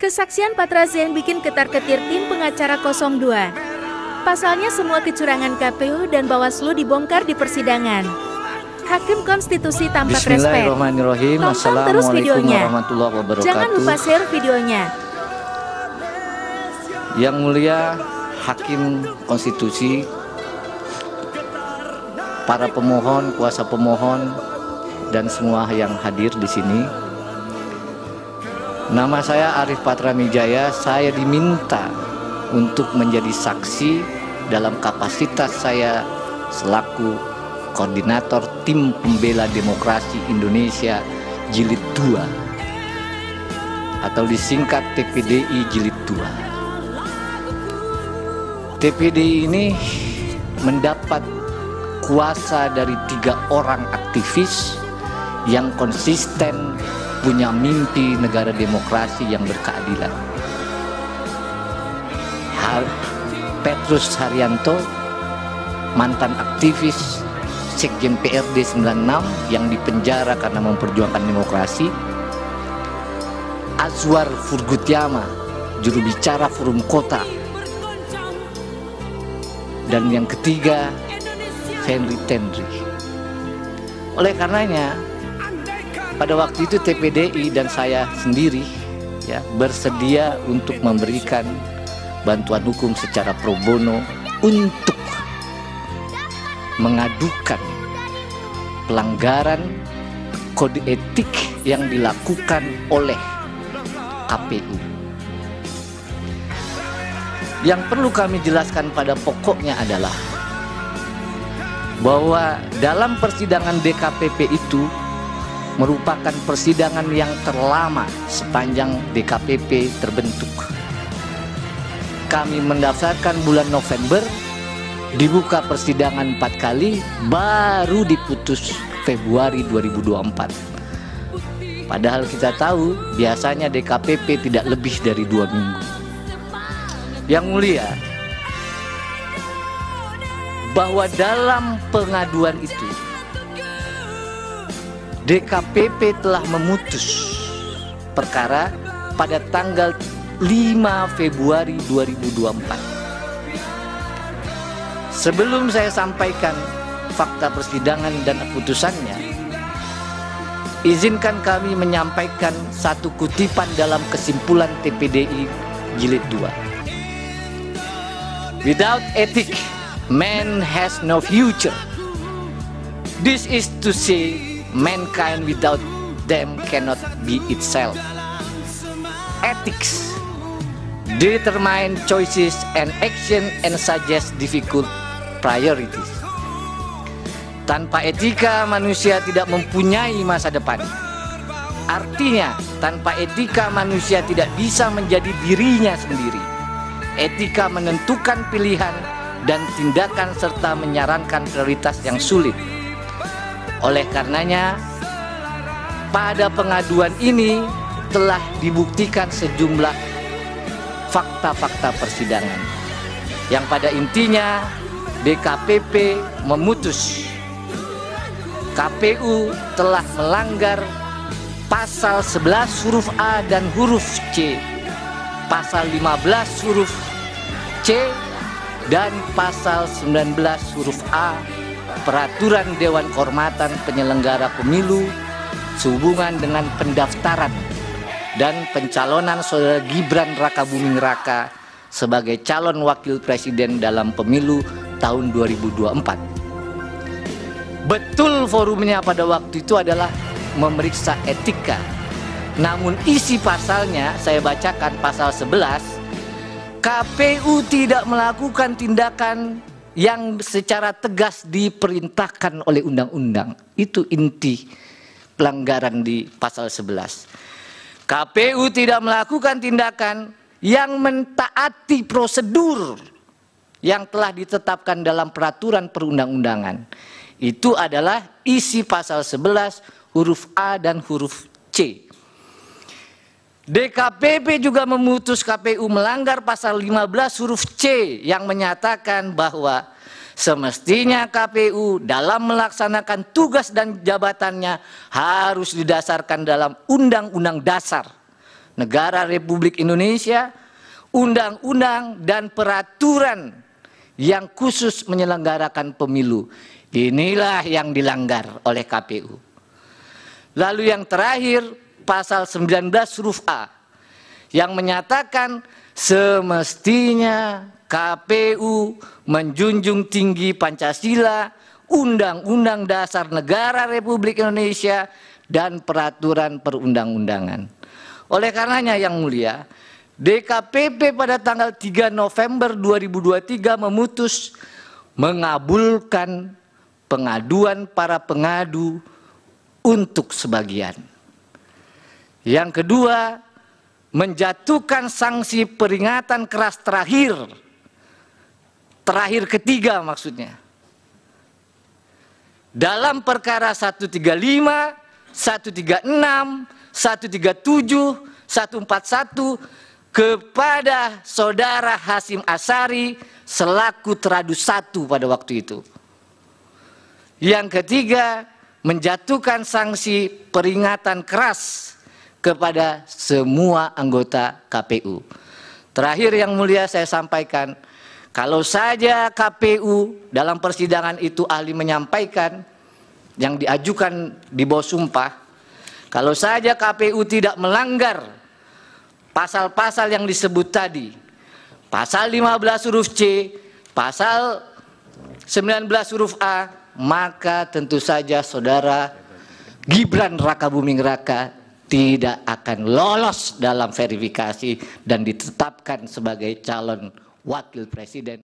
Kesaksian Patra Zain bikin ketar-ketir tim pengacara 02. Pasalnya semua kecurangan KPU dan Bawaslu dibongkar di persidangan. Hakim Konstitusi tampak respek. Bismillahirrahmanirrahim. Tonton terus videonya. Warahmatullahi wabarakatuh. Jangan lupa share videonya. Yang mulia Hakim Konstitusi, para pemohon, kuasa pemohon, dan semua yang hadir di sini. Nama saya Arif Patra Mijaya. Saya diminta untuk menjadi saksi dalam kapasitas saya selaku Koordinator Tim Pembela Demokrasi Indonesia Jilid 2 atau disingkat TPDI Jilid 2. TPDI ini mendapat kuasa dari 3 orang aktivis yang konsisten punya mimpi negara demokrasi yang berkeadilan. Petrus Haryanto, mantan aktivis Sekjen PRD 96 yang dipenjara karena memperjuangkan demokrasi. Azwar Furgutyama, juru bicara Forum Kota. Dan yang ketiga, Henry Tendri. Oleh karenanya, pada waktu itu TPDI dan saya sendiri bersedia untuk memberikan bantuan hukum secara pro bono untuk mengadukan pelanggaran kode etik yang dilakukan oleh KPU. Yang perlu kami jelaskan pada pokoknya adalah bahwa dalam persidangan DKPP itu merupakan persidangan yang terlama sepanjang DKPP terbentuk. Kami mendaftarkan bulan November, dibuka persidangan 4 kali, baru diputus Februari 2024. Padahal kita tahu biasanya DKPP tidak lebih dari 2 minggu. Yang mulia, bahwa dalam pengaduan itu DKPP telah memutus perkara pada tanggal 5 Februari 2024. Sebelum saya sampaikan fakta persidangan dan putusannya, izinkan kami menyampaikan satu kutipan dalam kesimpulan TPDI Jilid 2. Without ethic, man has no future. This is to say, mankind without them cannot be itself. Ethics determine choices and action and suggest difficult priorities. Tanpa etika, manusia tidak mempunyai masa depan. Artinya, tanpa etika, manusia tidak bisa menjadi dirinya sendiri. Etika menentukan pilihan dan tindakan serta menyarankan prioritas yang sulit. Oleh karenanya, pada pengaduan ini telah dibuktikan sejumlah fakta-fakta persidangan yang pada intinya DKPP memutus KPU telah melanggar pasal 11 huruf A dan huruf C, pasal 15 huruf C, dan pasal 19 huruf A Peraturan Dewan Kehormatan Penyelenggara Pemilu sehubungan dengan pendaftaran dan pencalonan Saudara Gibran Rakabuming Raka sebagai calon wakil presiden dalam pemilu tahun 2024. Betul forumnya pada waktu itu adalah memeriksa etika. Namun isi pasalnya saya bacakan pasal 11, KPU tidak melakukan tindakan yang secara tegas diperintahkan oleh undang-undang. Itu inti pelanggaran di pasal 11. KPU tidak melakukan tindakan yang mentaati prosedur yang telah ditetapkan dalam peraturan perundang-undangan. Itu adalah isi pasal 11 huruf A dan huruf C. DKPP juga memutus KPU melanggar pasal 15 huruf C yang menyatakan bahwa semestinya KPU dalam melaksanakan tugas dan jabatannya harus didasarkan dalam Undang-Undang Dasar Negara Republik Indonesia, undang-undang dan peraturan yang khusus menyelenggarakan pemilu. Inilah yang dilanggar oleh KPU. Lalu yang terakhir, pasal 19 huruf A yang menyatakan semestinya KPU menjunjung tinggi Pancasila, Undang-Undang Dasar Negara Republik Indonesia, dan peraturan perundang-undangan. Oleh karenanya yang mulia, DKPP pada tanggal 3 November 2023 memutus mengabulkan pengaduan para pengadu untuk sebagian. Yang kedua, menjatuhkan sanksi peringatan keras terakhir ketiga maksudnya. Dalam perkara 135, 136, 137, 141 kepada saudara Hasyim Asyari selaku teradu 1 pada waktu itu. Yang ketiga, menjatuhkan sanksi peringatan keras kepada semua anggota KPU. Terakhir yang mulia saya sampaikan, kalau saja KPU dalam persidangan itu ahli menyampaikan yang diajukan di bawah sumpah, kalau saja KPU tidak melanggar pasal-pasal yang disebut tadi, pasal 15 huruf C, pasal 19 huruf A, maka tentu saja saudara Gibran Rakabuming Raka tidak akan lolos dalam verifikasi dan ditetapkan sebagai calon wakil presiden.